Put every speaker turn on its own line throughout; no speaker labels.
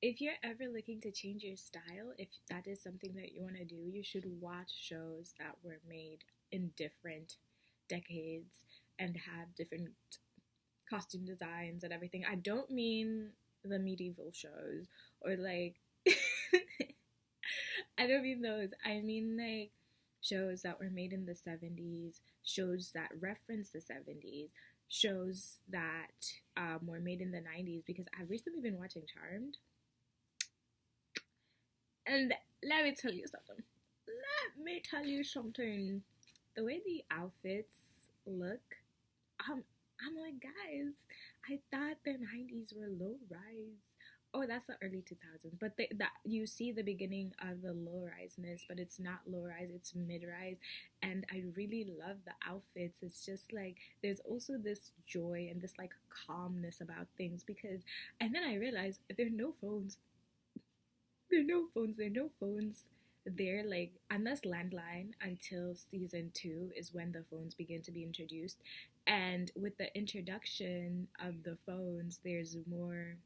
if you're ever looking to change your style, if that is something that you want to do, you should watch shows that were made in different decades and have different costume designs and everything. I don't mean the medieval shows or like I don't mean those. I mean like shows that were made in the 70s, shows that reference the 70s, shows that were made in the 90s because I've recently been watching Charmed. And let me tell you something. Let me tell you something. The way the outfits look, um, I'm like, guys, I thought the 90s were low rise. Oh, that's the early 2000s. But that you see the beginning of the low riseness, but it's not low rise, it's mid rise. And I really love the outfits. It's just like there's also this joy and this like calmness about things because, and then I realized there are no phones. There are no phones. There are no phones. There, like, unless landline until season two is when the phones begin to be introduced. And with the introduction of the phones, there's more,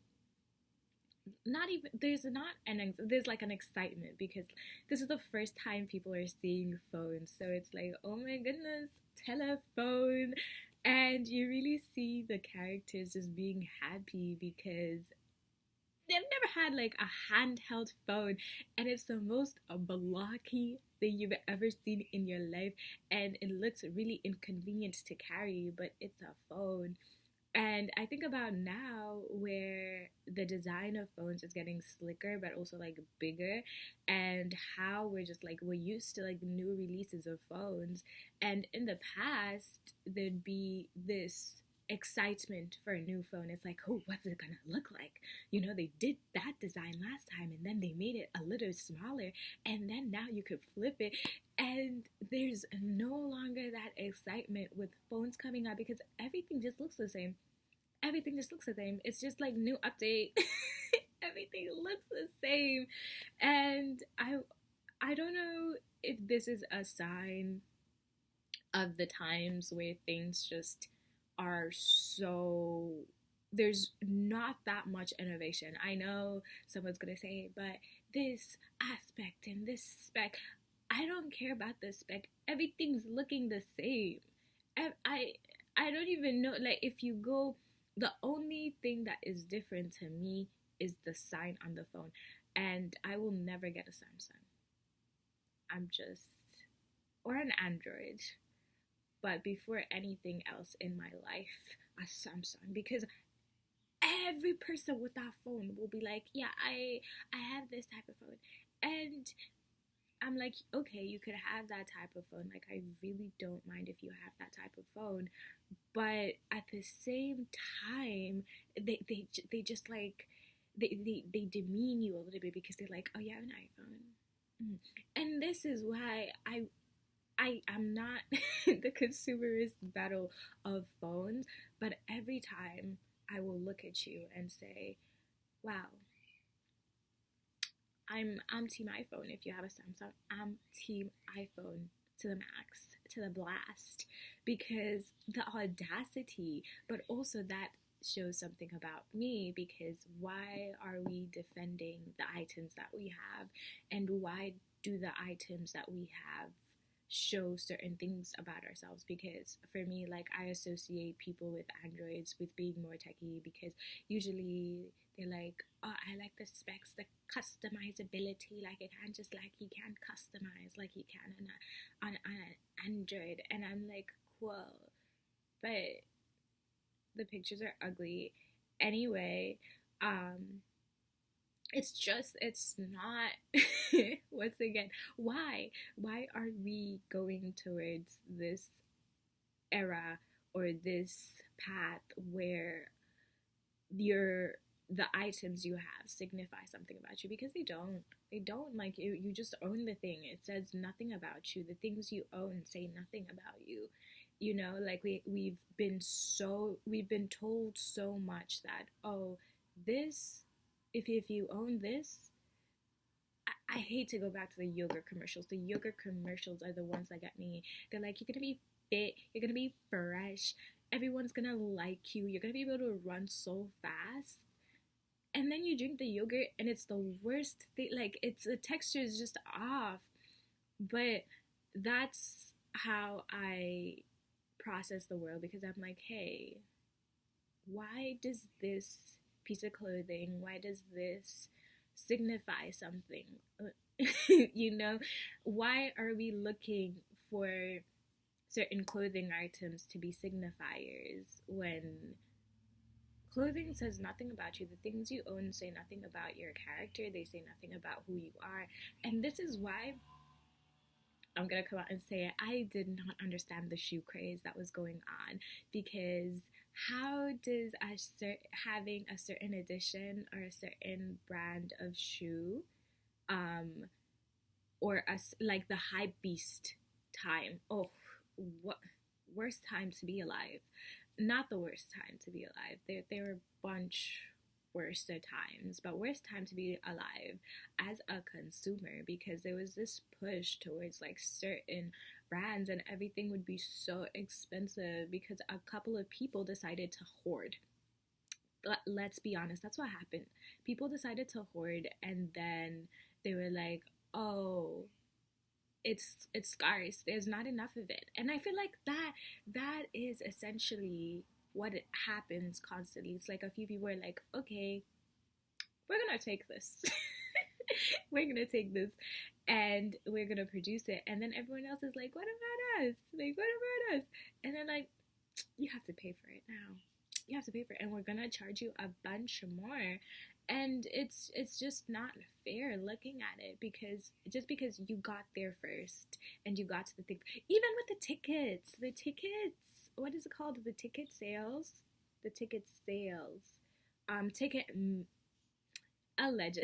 not even, there's not an, there's like an excitement because this is the first time people are seeing phones. So it's like, oh my goodness, telephone. And you really see the characters just being happy because they've never had like a handheld phone, and it's the most blocky thing you've ever seen in your life, and it looks really inconvenient to carry, but it's a phone. And I think about now where the design of phones is getting slicker but also like bigger, and how we're just like we're used to like new releases of phones, and in the past there'd be this excitement for a new phone. It's like, oh, what's it gonna look like? You know, they did that design last time and then they made it a little smaller, and then now you could flip it, and there's no longer that excitement with phones coming out because everything just looks the same. Everything just looks the same. It's just like new update. Everything looks the same. And I don't know if this is a sign of the times where things just are so, there's not that much innovation. I know someone's gonna say, but this aspect and this spec, I don't care about the spec. Everything's looking the same. I don't even know. Like if you go, the only thing that is different to me is the sign on the phone, and I will never get a Samsung. I'm just, or an Android. But before anything else in my life, a Samsung, because every person with that phone will be like, yeah, I have this type of phone, and I'm like, okay, you could have that type of phone. Like, I really don't mind if you have that type of phone, but at the same time, they just like they demean you a little bit because they're like, oh, you have an iPhone. And this is why I am not the consumerist battle of phones, but every time I will look at you and say, "Wow, I'm team iPhone. If you have a Samsung, I'm team iPhone to the max, to the blast, because the audacity, but also that shows something about me because why are we defending the items that we have, and why do the items that we have show certain things about ourselves? Because for me, like, I associate people with androids with being more techie because usually they're like, oh, I like the specs, the customizability, like it can't just like he can customize like he can on an android, and I'm like, cool, but the pictures are ugly anyway. It's just, it's not. Once again, why are we going towards this era or this path where your the items you have signify something about you? Because they don't, like, you just own the thing. It says nothing about you. The things you own say nothing about you. You know, like we've been told so much that, oh, this, if you own this, I hate to go back to the yogurt commercials. The yogurt commercials are the ones that get me. They're like, you're gonna be fit, you're gonna be fresh, everyone's gonna like you, you're gonna be able to run so fast. and then you drink the yogurt and it's the worst thing. Like, it's the texture is just off. But that's how I process the world, because I'm like, hey, why does this piece of clothing, why does this signify something? You know, why are we looking for certain clothing items to be signifiers when clothing says nothing about you? The things you own say nothing about your character, they say nothing about who you are. And this is why I'm gonna come out and say it. I did not understand the shoe craze that was going on, because how does having a certain edition or a certain brand of shoe, um, or like the hype beast time? Oh, what worst time to be alive? Not the worst time to be alive. There were a bunch worse times, but worst time to be alive as a consumer, because there was this push towards like certain brands and everything would be so expensive because a couple of people decided to hoard. Let's be honest, that's what happened. People decided to hoard, and then they were like, oh, it's scarce, there's not enough of it. And I feel like that is essentially what it happens constantly. It's like a few people are like, okay, we're gonna take this. We're gonna take this and we're gonna produce it, and then everyone else is like, what about us? Like, what about us? And then like, you have to pay for it now. You have to pay for it, and we're gonna charge you a bunch more. And it's just not fair looking at it, because just because you got there first and you got to the thing, even with the tickets, what is it called? The ticket sales, ticket alleged.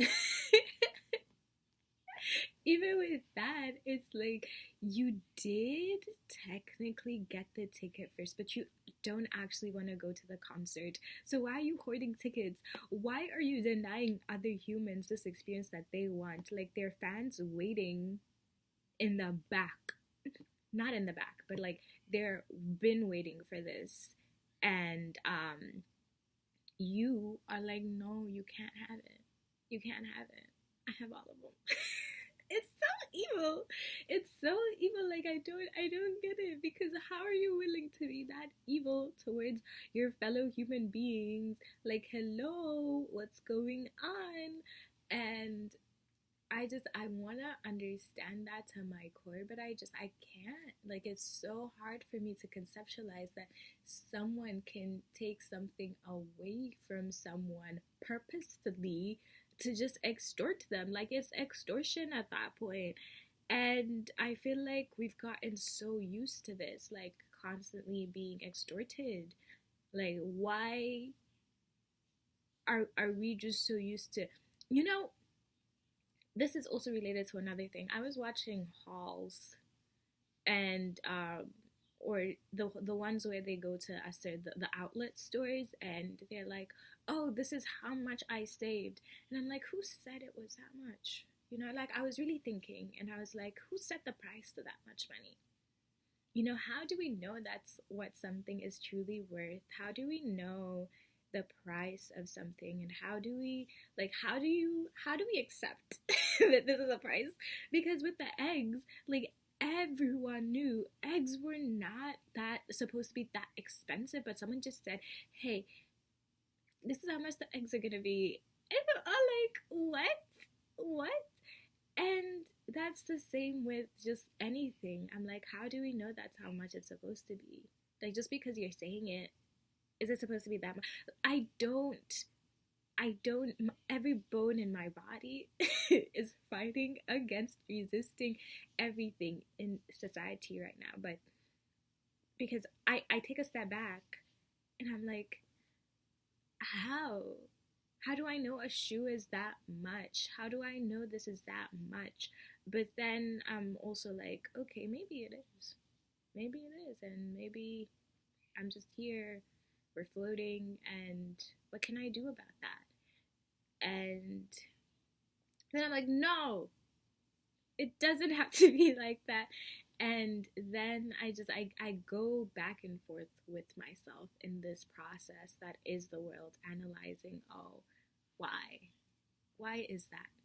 Even with that, it's like you did technically get the ticket first, but you don't actually want to go to the concert. So why are you hoarding tickets? Why are you denying other humans this experience that they want? Like, their fans waiting in the back. Not in the back, but like they're been waiting for this. And you are like, no, you can't have it. You can't have it. I have all of them. It's so evil. It's so evil. Like, I don't get it, because how are you willing to be that evil towards your fellow human beings? Like, hello, what's going on? And I want to understand that to my core, but I can't. Like, it's so hard for me to conceptualize that someone can take something away from someone purposefully to just extort them. Like, it's extortion at that point. And I feel like we've gotten so used to this, like, constantly being extorted. Like, why are we just so used to, you know, this is also related to another thing. I was watching hauls, and or the ones where they go to the outlet stores, and they're like, oh, this is how much I saved. And I'm like, who said it was that much? You know, like, I was really thinking, and I was like, who set the price to that much money? You know, how do we know that's what something is truly worth? How do we know the price of something? And how do we accept that this is a price? Because with the eggs, like, everyone knew eggs were not that supposed to be that expensive, but someone just said, hey, this is how much the eggs are gonna be. And I'm like, what? And that's the same with just anything. I'm like, how do we know that's how much it's supposed to be? Like, just because you're saying it, is it supposed to be that much? I don't, every bone in my body is fighting against resisting everything in society right now. But because I take a step back and I'm like, how do I know a shoe is that much? How do I know this is that much? But then I'm also like, okay, maybe it is. Maybe it is. And maybe I'm just here, we're floating, and what can I do about that? And then I'm like, no, it doesn't have to be like that. And then I go back and forth with myself in this process that is the world, analyzing, oh, Why? Why is that?